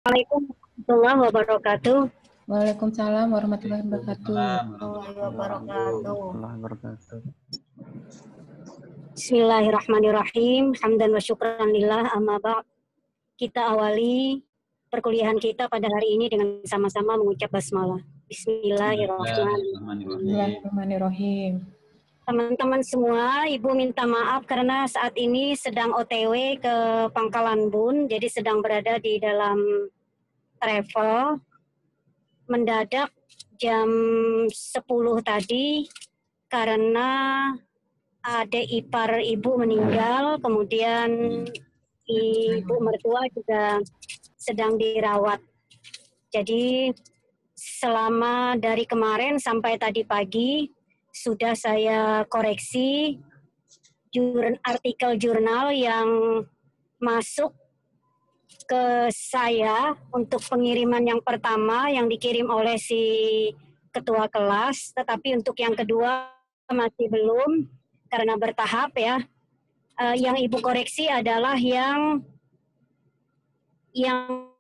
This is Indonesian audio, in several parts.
Assalamualaikum warahmatullahi wabarakatuh. Waalaikumsalam warahmatullahi wabarakatuh. Bismillahirrahmanirrahim. Hamdan wa syukran lillah, amma ba'd. Kita awali perkuliahan kita pada hari ini dengan sama-sama mengucap basmalah. Bismillahirrahmanirrahim. Teman-teman semua, Ibu minta maaf karena saat ini sedang OTW ke Pangkalan Bun, jadi sedang berada di dalam travel. Mendadak jam 10 tadi karena adik ipar ibu meninggal, kemudian ibu mertua juga sedang dirawat. Jadi selama dari kemarin sampai tadi pagi sudah saya koreksi artikel jurnal yang masuk ke saya untuk pengiriman yang pertama yang dikirim oleh si ketua kelas, tetapi untuk yang kedua masih belum karena bertahap ya. Yang ibu koreksi adalah yang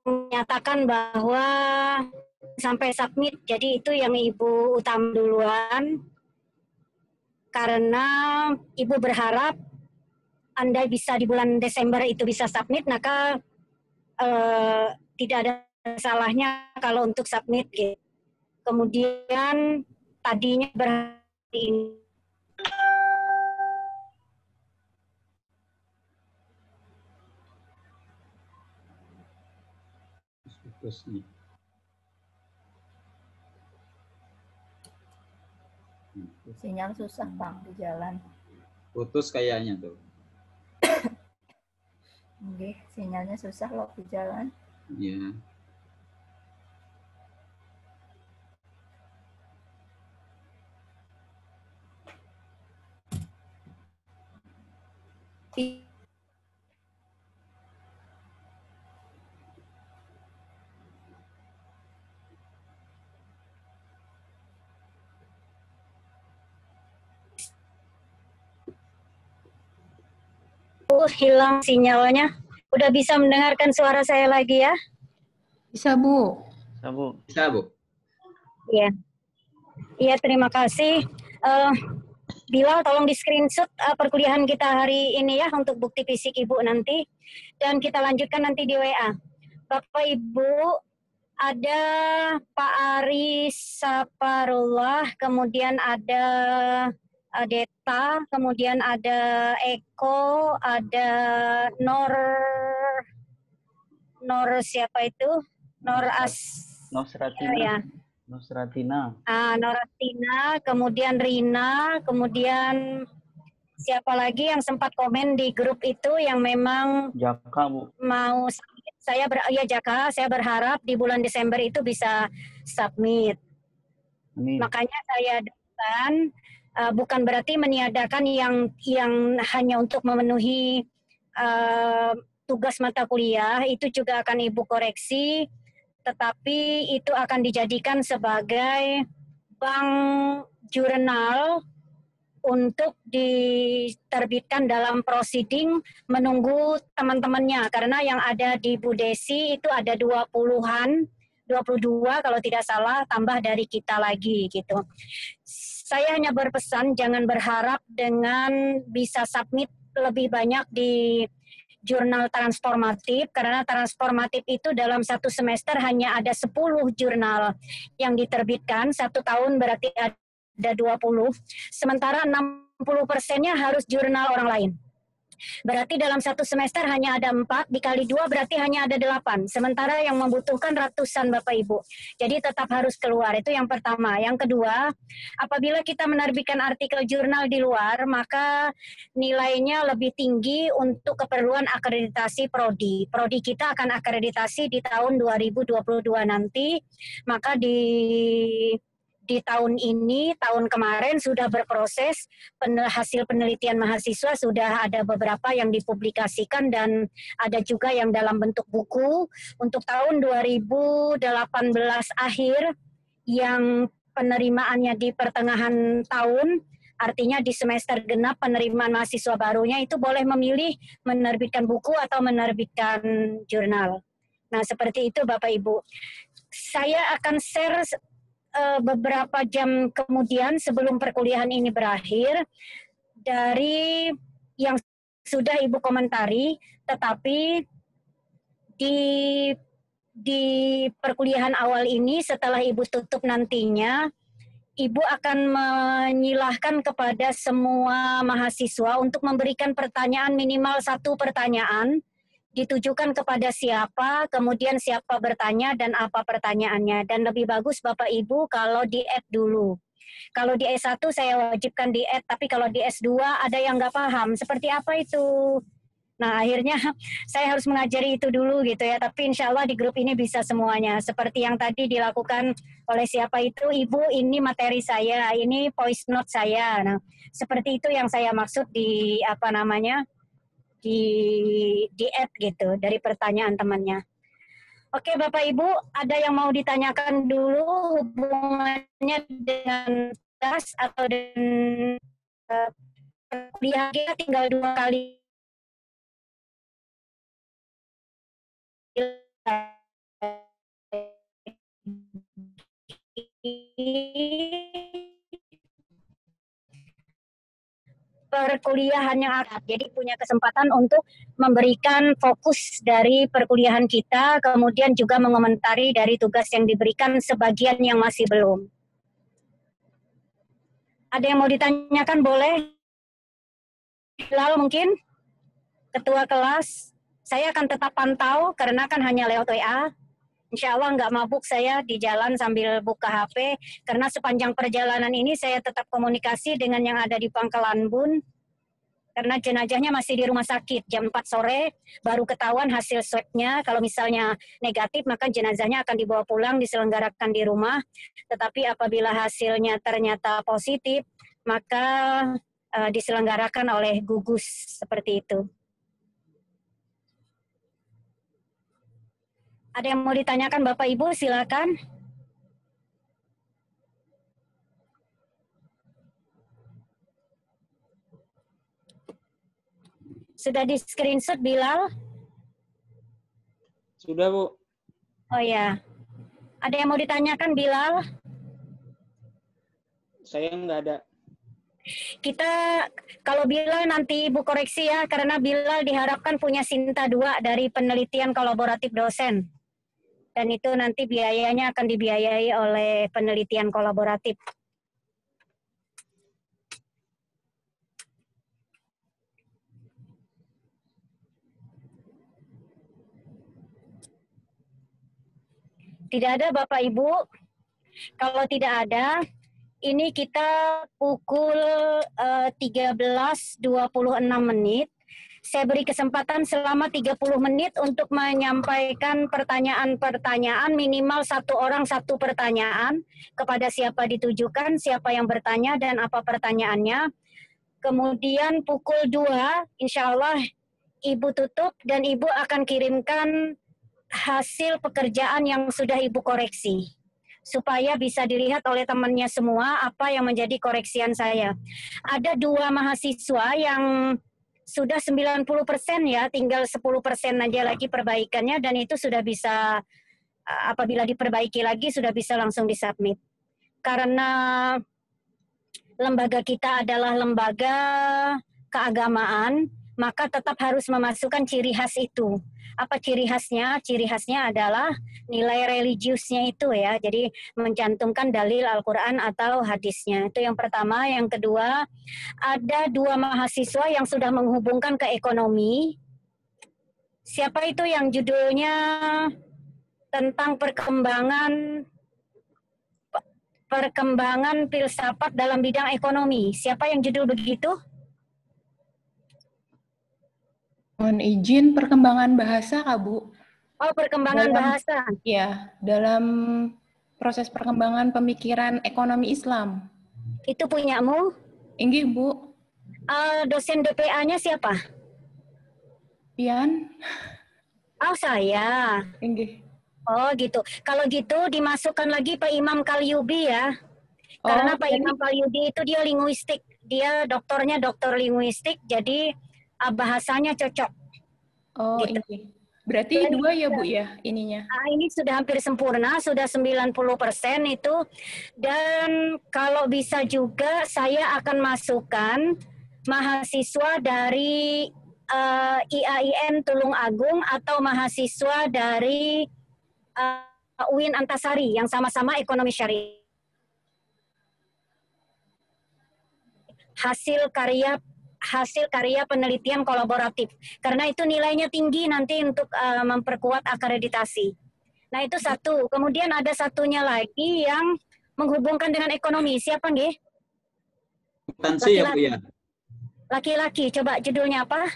menyatakan bahwa sampai submit, jadi itu yang ibu utama duluan karena ibu berharap andai bisa di bulan Desember itu bisa submit, maka tidak ada salahnya kalau untuk submit gitu. Kemudian tadinya berarti ini sinyal susah Bang di jalan. Putus kayaknya tuh. Oke, sinyalnya susah loh di jalan. Iya. hilang sinyalnya. Udah bisa mendengarkan suara saya lagi ya? Bisa, Bu. Bisa, Bu. Iya. Iya, terima kasih. Bilal, tolong di screenshot perkuliahan kita hari ini ya untuk bukti fisik Ibu nanti. Dan kita lanjutkan nanti di WA. Bapak Ibu, ada Pak Aris Saparullah, kemudian ada Deta, kemudian ada Eko, ada Nor siapa itu? Nosratina. Ya. Nosratina. Noratina, kemudian Rina, kemudian siapa lagi yang sempat komen di grup itu yang memang Jaka, Bu. mau submit. Jaka, saya berharap di bulan Desember itu bisa submit. Amin. Makanya saya datang, bukan berarti meniadakan yang hanya untuk memenuhi tugas mata kuliah, itu juga akan Ibu koreksi, tetapi itu akan dijadikan sebagai bank jurnal untuk diterbitkan dalam proceeding menunggu teman-temannya, karena yang ada di Bu Desi itu ada 20-an, 22 kalau tidak salah, tambah dari kita lagi gitu. Saya hanya berpesan jangan berharap dengan bisa submit lebih banyak di jurnal transformatif, karena transformatif itu dalam satu semester hanya ada 10 jurnal yang diterbitkan, 1 tahun berarti ada 20, sementara 60%-nya harus jurnal orang lain. Berarti dalam satu semester hanya ada 4, dikali 2 berarti hanya ada 8. Sementara yang membutuhkan ratusan Bapak Ibu. Jadi tetap harus keluar, itu yang pertama. Yang kedua, apabila kita menerbitkan artikel jurnal di luar, maka nilainya lebih tinggi untuk keperluan akreditasi Prodi. Prodi kita akan akreditasi di tahun 2022 nanti, maka di tahun ini, tahun kemarin sudah berproses, hasil penelitian mahasiswa sudah ada beberapa yang dipublikasikan dan ada juga yang dalam bentuk buku. Untuk tahun 2018 akhir yang penerimaannya di pertengahan tahun, artinya di semester genap penerimaan mahasiswa barunya itu boleh memilih menerbitkan buku atau menerbitkan jurnal. Nah, seperti itu Bapak Ibu. Saya akan share beberapa jam kemudian sebelum perkuliahan ini berakhir dari yang sudah Ibu komentari, tetapi di perkuliahan awal ini setelah Ibu tutup nantinya, Ibu akan menyilahkan kepada semua mahasiswa untuk memberikan pertanyaan minimal 1 pertanyaan, ditujukan kepada siapa, kemudian siapa bertanya dan apa pertanyaannya. Dan lebih bagus Bapak Ibu kalau di-add dulu. Kalau di S1 saya wajibkan di-add, tapi kalau di S2 ada yang nggak paham, seperti apa itu? Nah, akhirnya saya harus mengajari itu dulu gitu ya, tapi insya Allah di grup ini bisa semuanya. Seperti yang tadi dilakukan oleh siapa itu, Ibu, ini materi saya, ini voice note saya. Nah, seperti itu yang saya maksud di di add gitu, dari pertanyaan temannya. Oke Bapak Ibu, ada yang mau ditanyakan dulu hubungannya dengan tes atau dengan kuliah kita tinggal 2 kali perkuliahan yang akan, jadi punya kesempatan untuk memberikan fokus dari perkuliahan kita, kemudian juga mengomentari dari tugas yang diberikan sebagian yang masih belum. Ada yang mau ditanyakan boleh? Lalu mungkin ketua kelas, saya akan tetap pantau karena kan hanya lewat WA. Insya Allah nggak mabuk saya di jalan sambil buka HP, karena sepanjang perjalanan ini saya tetap komunikasi dengan yang ada di Pangkalan Bun, karena jenazahnya masih di rumah sakit. Jam 4 sore baru ketahuan hasil swab-nya, kalau misalnya negatif maka jenazahnya akan dibawa pulang, diselenggarakan di rumah, tetapi apabila hasilnya ternyata positif, maka diselenggarakan oleh gugus, seperti itu. Ada yang mau ditanyakan Bapak Ibu, silakan. Sudah di screenshot Bilal? Sudah, Bu. Oh ya. Ada yang mau ditanyakan Bilal? Saya nggak ada. Kita, kalau Bilal nanti Ibu koreksi ya, karena Bilal diharapkan punya Sinta 2 dari penelitian kolaboratif dosen. Dan itu nanti biayanya akan dibiayai oleh penelitian kolaboratif. Tidak ada Bapak Ibu? Kalau tidak ada, ini kita pukul 13.26 menit. Saya beri kesempatan selama 30 menit untuk menyampaikan pertanyaan-pertanyaan, minimal 1 orang 1 pertanyaan kepada siapa ditujukan, siapa yang bertanya, dan apa pertanyaannya. Kemudian pukul 2, insya Allah Ibu tutup dan Ibu akan kirimkan hasil pekerjaan yang sudah Ibu koreksi, supaya bisa dilihat oleh temannya semua apa yang menjadi koreksian saya. Ada 2 mahasiswa yang sudah 90% ya, tinggal 10% aja lagi perbaikannya, dan itu sudah bisa, apabila diperbaiki lagi sudah bisa langsung disubmit. Karena lembaga kita adalah lembaga keagamaan, maka tetap harus memasukkan ciri khas itu. Apa ciri khasnya? Ciri khasnya adalah nilai religiusnya itu ya. Jadi mencantumkan dalil Al-Quran atau hadisnya. Itu yang pertama. Yang kedua, ada 2 mahasiswa yang sudah menghubungkan ke ekonomi. Siapa itu yang judulnya tentang perkembangan filsafat dalam bidang ekonomi? Siapa yang judul begitu? Mohon izin, perkembangan bahasa, Kak, Bu. Oh, perkembangan bahasa. Ya, dalam proses perkembangan pemikiran ekonomi Islam. Itu punyamu? Inggih, Bu. Dosen DPA-nya siapa? Pian. Oh, saya. Inggih. Oh, gitu. Kalau gitu dimasukkan lagi Pak Imam Kalyubi ya. Karena Pak Imam Kalyubi itu dia linguistik. Dia doktornya doktor linguistik, jadi bahasanya cocok. Oh, gitu. inggih. Berarti 2 ya Bu ya ininya? Ini sudah hampir sempurna, sudah 90% itu. Dan kalau bisa juga saya akan masukkan mahasiswa dari IAIN Tulung Agung atau mahasiswa dari UIN Antasari yang sama-sama ekonomi syariah. Hasil karya penelitian kolaboratif, karena itu nilainya tinggi nanti untuk memperkuat akreditasi. Nah itu satu. Kemudian ada satunya lagi yang menghubungkan dengan ekonomi. Siapa nggih? Akuntansi ya Bu ya. Laki-laki. Coba judulnya apa?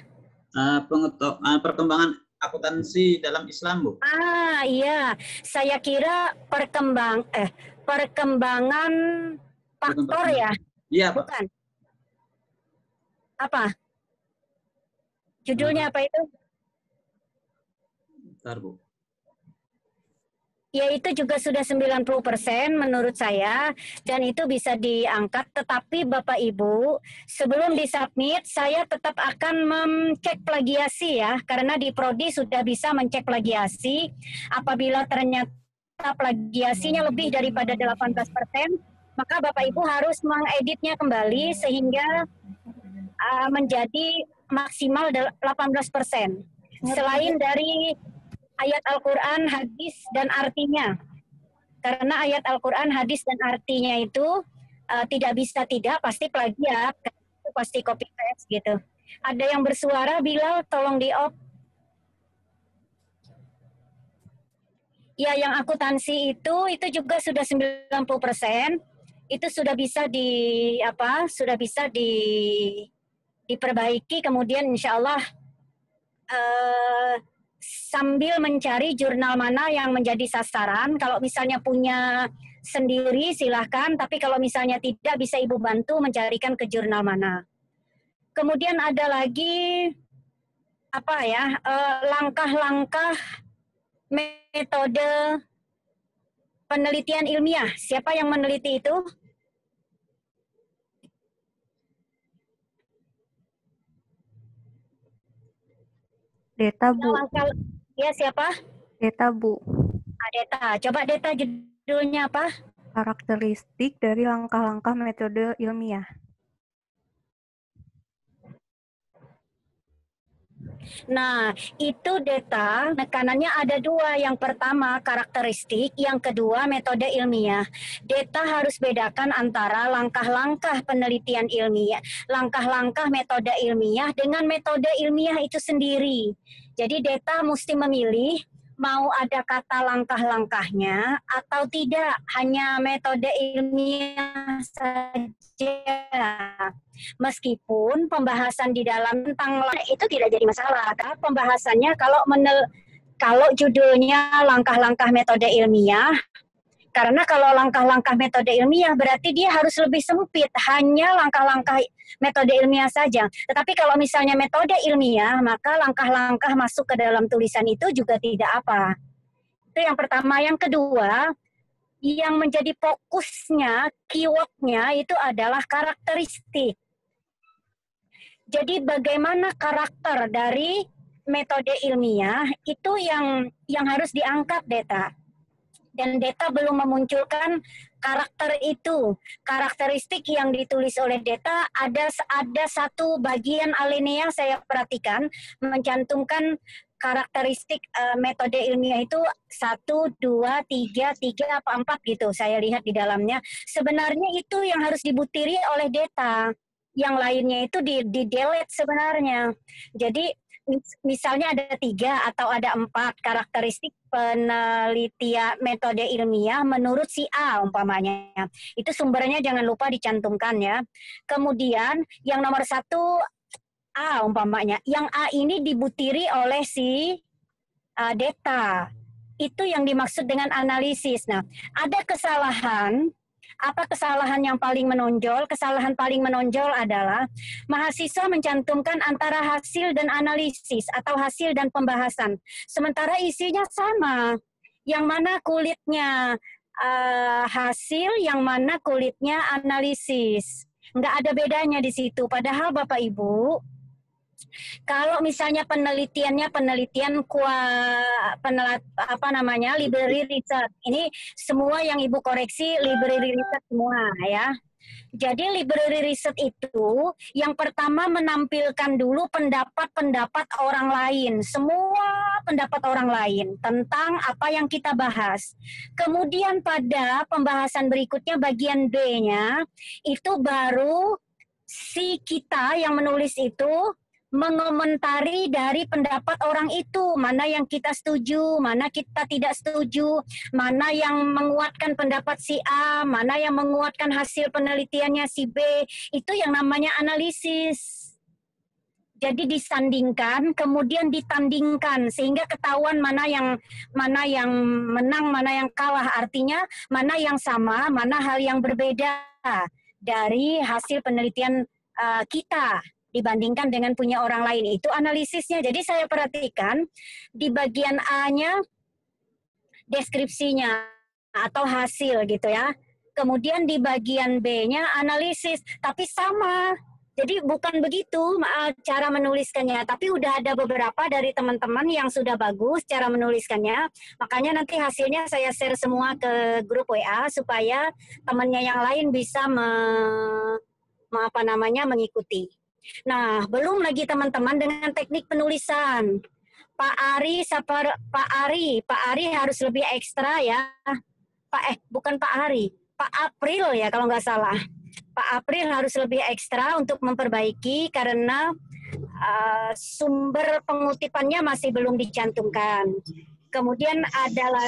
Perkembangan akuntansi dalam Islam Bu. Iya. Saya kira perkembangan faktor ya. Iya Pak. Bukan. Apa? Judulnya apa itu? Bentar Bu. Ya itu juga sudah 90% menurut saya, dan itu bisa diangkat. Tetapi Bapak Ibu, sebelum disubmit saya tetap akan mencek plagiasi ya, karena di Prodi sudah bisa mencek plagiasi. Apabila ternyata plagiasinya lebih daripada 18%, maka Bapak Ibu harus mengeditnya kembali sehingga menjadi maksimal 18%. Selain dari ayat Al-Quran, hadis, dan artinya. Karena ayat Al-Quran, hadis, dan artinya itu tidak bisa tidak, pasti plagiat, itu pasti copy paste gitu. Ada yang bersuara, Bilal, tolong di-off. Ya, yang akuntansi itu juga sudah 90%. Itu sudah bisa diperbaiki, kemudian insya Allah sambil mencari jurnal mana yang menjadi sasaran. Kalau misalnya punya sendiri silahkan, tapi kalau misalnya tidak bisa Ibu bantu mencarikan ke jurnal mana. Kemudian ada lagi langkah-langkah metode penelitian ilmiah. Siapa yang meneliti itu? Deta Bu. Ya siapa? Deta Bu. Deta. Coba Deta judulnya apa? Karakteristik dari langkah-langkah metode ilmiah. Nah, itu Deta, nekanannya ada 2. Yang pertama karakteristik, yang kedua metode ilmiah. Deta harus bedakan antara langkah-langkah penelitian ilmiah, langkah-langkah metode ilmiah dengan metode ilmiah itu sendiri. Jadi Deta mesti memilih mau ada kata langkah-langkahnya atau tidak, hanya metode ilmiah saja. Meskipun pembahasan di dalam tentang itu tidak jadi masalah. Pembahasannya kalau judulnya langkah-langkah metode ilmiah, karena kalau langkah-langkah metode ilmiah berarti dia harus lebih sempit, hanya langkah-langkah metode ilmiah saja. Tetapi kalau misalnya metode ilmiah, maka langkah-langkah masuk ke dalam tulisan itu juga tidak apa. Itu yang pertama. Yang kedua, yang menjadi fokusnya, keywordnya itu adalah karakteristik. Jadi bagaimana karakter dari metode ilmiah itu yang harus diangkat Deta. Dan Deta belum memunculkan karakter itu. Karakteristik yang ditulis oleh Deta ada satu bagian alinea saya perhatikan mencantumkan karakteristik metode ilmiah itu 1, 2, 3 apa 4 gitu saya lihat di dalamnya. Sebenarnya itu yang harus dibutiri oleh Deta. Yang lainnya itu di-delete sebenarnya. Jadi misalnya ada 3 atau ada 4 karakteristik penelitian metode ilmiah menurut si A umpamanya. Itu sumbernya jangan lupa dicantumkan ya. Kemudian yang nomor 1 A umpamanya. Yang A ini dibutiri oleh si Deta. Itu yang dimaksud dengan analisis. Nah, ada kesalahan. Apa kesalahan yang paling menonjol? Kesalahan paling menonjol adalah mahasiswa mencantumkan antara hasil dan analisis atau hasil dan pembahasan. Sementara isinya sama. Yang mana kulitnya hasil, yang mana kulitnya analisis. Nggak ada bedanya di situ. Padahal Bapak Ibu, Kalau misalnya penelitiannya library research. Ini semua yang Ibu koreksi library research semua ya. Jadi library research itu yang pertama menampilkan dulu pendapat-pendapat orang lain, semua pendapat orang lain tentang apa yang kita bahas. Kemudian pada pembahasan berikutnya bagian B-nya itu baru si kita yang menulis itu mengomentari dari pendapat orang itu, mana yang kita setuju, mana kita tidak setuju, mana yang menguatkan pendapat si A, mana yang menguatkan hasil penelitiannya si B, itu yang namanya analisis. Jadi disandingkan, kemudian ditandingkan sehingga ketahuan mana yang menang, mana yang kalah. Artinya mana yang sama, mana hal yang berbeda dari hasil penelitian kita dibandingkan dengan punya orang lain. Itu analisisnya. Jadi saya perhatikan di bagian A-nya deskripsinya atau hasil gitu ya. Kemudian di bagian B-nya analisis, tapi sama. Jadi bukan begitu cara menuliskannya, tapi udah ada beberapa dari teman-teman yang sudah bagus cara menuliskannya. Makanya nanti hasilnya saya share semua ke grup WA supaya temannya yang lain bisa mengikuti. Nah, belum lagi teman-teman dengan teknik penulisan. Pak Ari harus lebih ekstra ya. Bukan Pak Ari, Pak April ya kalau nggak salah. Pak April harus lebih ekstra untuk memperbaiki karena sumber pengutipannya masih belum dicantumkan. Kemudian ada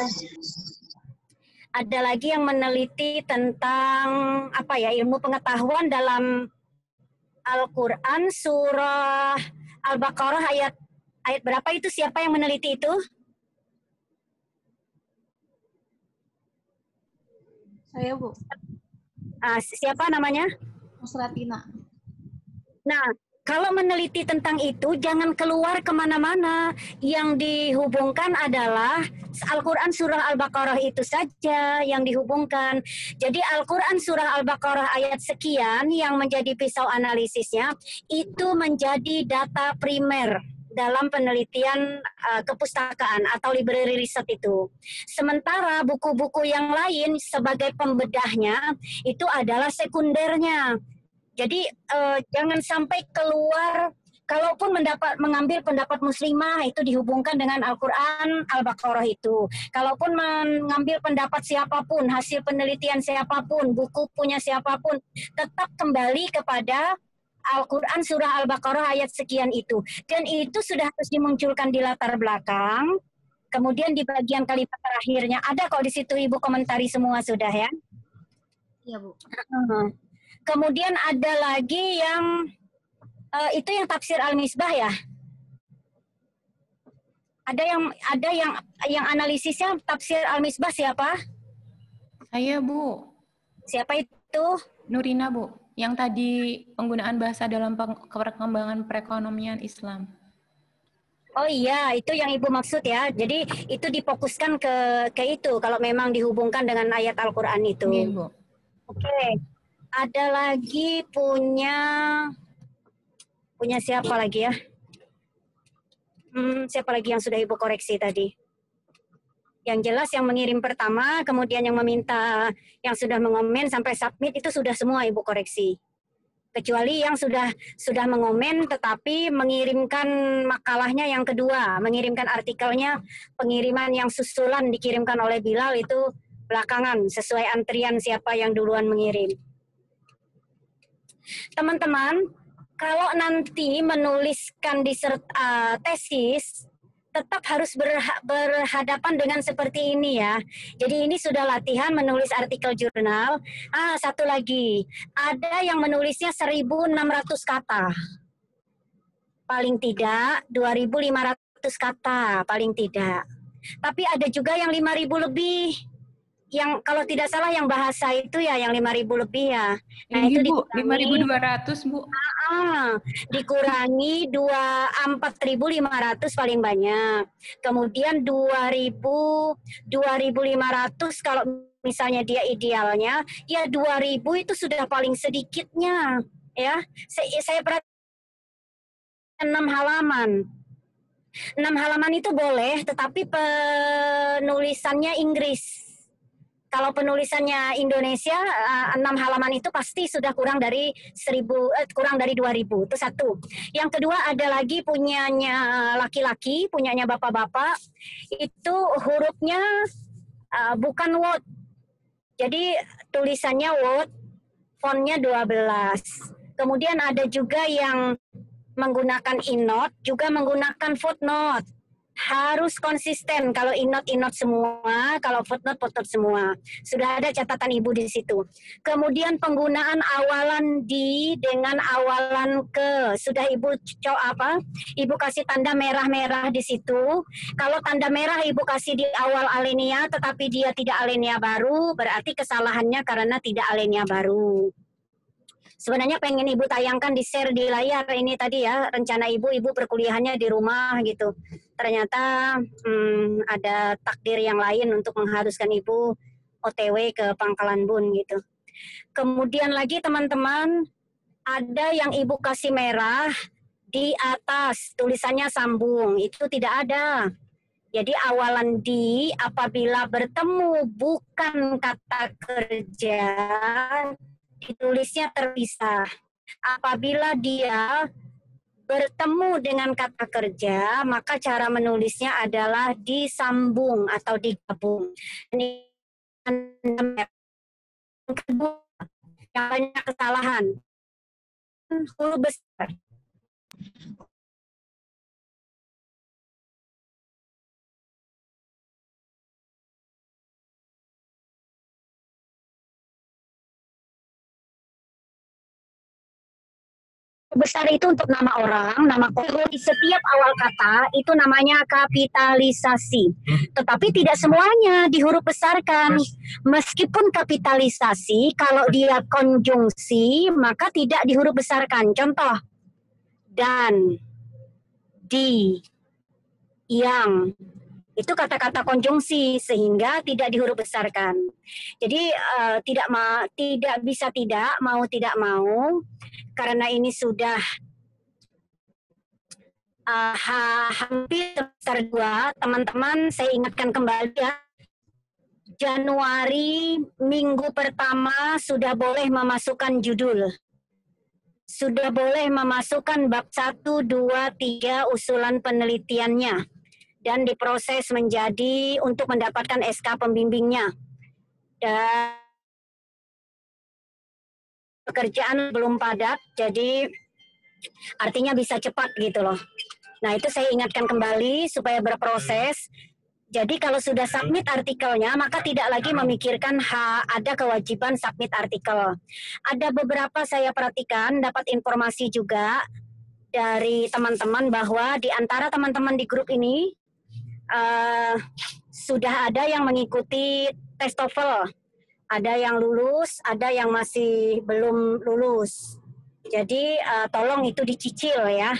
lagi yang meneliti tentang ilmu pengetahuan dalam Al-Quran surah Al-Baqarah ayat berapa itu? Siapa yang meneliti itu? Saya, Bu. Siapa namanya? Musratina. Nah, kalau meneliti tentang itu jangan keluar kemana-mana. Yang dihubungkan adalah Al-Quran surah Al-Baqarah itu saja yang dihubungkan. Jadi Al-Quran surah Al-Baqarah ayat sekian yang menjadi pisau analisisnya itu menjadi data primer dalam penelitian kepustakaan atau library research itu. Sementara buku-buku yang lain sebagai pembedahnya itu adalah sekundernya. Jadi jangan sampai keluar, kalaupun mengambil pendapat muslimah itu dihubungkan dengan Al-Quran Al-Baqarah itu. Kalaupun mengambil pendapat siapapun, hasil penelitian siapapun, buku punya siapapun, tetap kembali kepada Al-Quran surah Al-Baqarah ayat sekian itu. Dan itu sudah harus dimunculkan di latar belakang. Kemudian di bagian kalimat terakhirnya, ada kok di situ Ibu komentari semua sudah ya? Iya, Bu. Kemudian ada lagi yang itu yang tafsir Al-Misbah ya. Ada yang analisisnya tafsir Al-Misbah siapa? Saya, Bu. Siapa itu? Nurina, Bu. Yang tadi penggunaan bahasa dalam perkembangan perekonomian Islam. Oh iya, itu yang Ibu maksud ya. Jadi itu difokuskan ke itu kalau memang dihubungkan dengan ayat Al-Qur'an itu. Iya, Bu. Oke. Ada lagi punya siapa lagi ya? Siapa lagi yang sudah Ibu koreksi tadi? Yang jelas yang mengirim pertama, kemudian yang meminta, yang sudah mengomen sampai submit itu sudah semua Ibu koreksi. Kecuali yang sudah mengomen tetapi mengirimkan makalahnya yang kedua, mengirimkan artikelnya, pengiriman yang susulan dikirimkan oleh Bilal itu belakangan sesuai antrian siapa yang duluan mengirim. Teman-teman, kalau nanti menuliskan tesis, tetap harus berhadapan dengan seperti ini ya. Jadi ini sudah latihan menulis artikel jurnal. Satu lagi, ada yang menulisnya 1.600 kata. Paling tidak 2.500 kata, paling tidak. Tapi ada juga yang 5.000 lebih. Yang kalau tidak salah yang bahasa itu ya yang 5.000 lebih ya. Nah Ini, itu Bu, 5.200, Bu. Dikurangi 4.500 paling banyak. Kemudian 2.500 kalau misalnya dia idealnya, ya 2.000 itu sudah paling sedikitnya. Ya, saya 6 halaman. 6 halaman itu boleh, tetapi penulisannya Inggris. Kalau penulisannya Indonesia, 6 halaman itu pasti sudah kurang dari 2.000. Itu satu. Yang kedua ada lagi punyanya laki-laki, punyanya bapak-bapak. Itu hurufnya bukan word. Jadi tulisannya word, fontnya 12. Kemudian ada juga yang menggunakan innote, juga menggunakan footnote. Harus konsisten. Kalau innote semua, kalau footnote semua. Sudah ada catatan Ibu di situ. Kemudian penggunaan awalan di dengan awalan ke. Sudah Ibu Ibu kasih tanda merah-merah di situ. Kalau tanda merah Ibu kasih di awal alinea, tetapi dia tidak alinea baru, berarti kesalahannya karena tidak alinea baru. Sebenarnya pengen Ibu tayangkan di share di layar ini tadi ya, rencana Ibu perkuliahannya di rumah gitu. Ternyata ada takdir yang lain untuk mengharuskan Ibu OTW ke Pangkalan Bun gitu. Kemudian lagi teman-teman, ada yang Ibu kasih merah di atas, tulisannya sambung, itu tidak ada. Jadi awalan di apabila bertemu bukan kata kerja, ditulisnya terpisah. Apabila dia bertemu dengan kata kerja, maka cara menulisnya adalah disambung atau digabung. Ini yang kedua, yang banyak kesalahan. Huruf besar. Besar itu untuk nama orang, nama di setiap awal kata itu namanya kapitalisasi. Tetapi tidak semuanya di huruf besarkan. Meskipun kapitalisasi, kalau dia konjungsi maka tidak di huruf besarkan. Contoh, dan, di, yang. Itu kata-kata konjungsi sehingga tidak di huruf besarkan. Jadi tidak bisa tidak, mau tidak mau, karena ini sudah hampir semester 2, teman-teman saya ingatkan kembali ya. Januari minggu pertama sudah boleh memasukkan judul. Sudah boleh memasukkan bab 1, 2, 3 usulan penelitiannya. Dan diproses menjadi untuk mendapatkan SK pembimbingnya. Dan pekerjaan belum padat, jadi artinya bisa cepat gitu loh. Nah itu saya ingatkan kembali supaya berproses. Jadi kalau sudah submit artikelnya, maka tidak lagi memikirkan ada kewajiban submit artikel. Ada beberapa saya perhatikan, dapat informasi juga dari teman-teman bahwa di antara teman-teman di grup ini, sudah ada yang mengikuti tes TOEFL, ada yang lulus, ada yang masih belum lulus. Jadi tolong itu dicicil ya.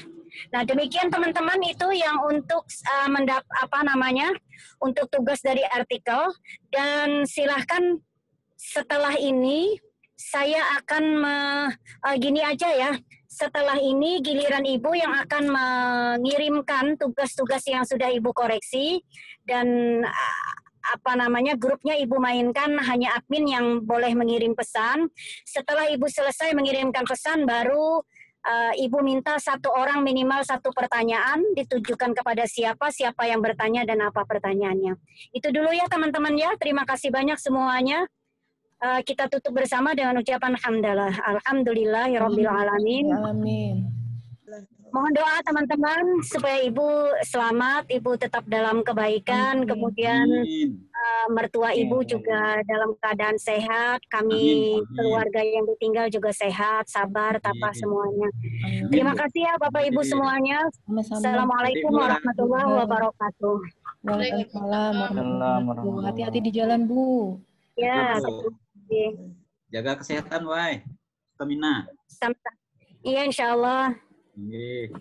Nah demikian teman-teman itu yang untuk untuk tugas dari artikel, dan silahkan setelah ini saya akan gini aja ya. Setelah ini giliran Ibu yang akan mengirimkan tugas-tugas yang sudah Ibu koreksi, dan grupnya Ibu mainkan, hanya admin yang boleh mengirim pesan. Setelah Ibu selesai mengirimkan pesan, baru Ibu minta satu orang minimal satu pertanyaan ditujukan kepada siapa yang bertanya dan apa pertanyaannya. Itu dulu ya teman-teman ya. Terima kasih banyak semuanya. Kita tutup bersama dengan ucapan hamdalah. Alhamdulillahirabbil alamin. Amin. Mohon doa teman-teman supaya Ibu selamat, Ibu tetap dalam kebaikan, Amin. Kemudian mertua Ibu juga dalam keadaan sehat, kami keluarga yang ditinggal juga sehat, sabar, tabah semuanya. Terima kasih ya Bapak Ibu semuanya. Assalamualaikum warahmatullahi wabarakatuh. Waalaikumsalam warahmatullahi wabarakatuh. Hati-hati di jalan, Bu. Ya, jaga kesehatan, Wai. Stamina. Iya, insya Allah. Iya.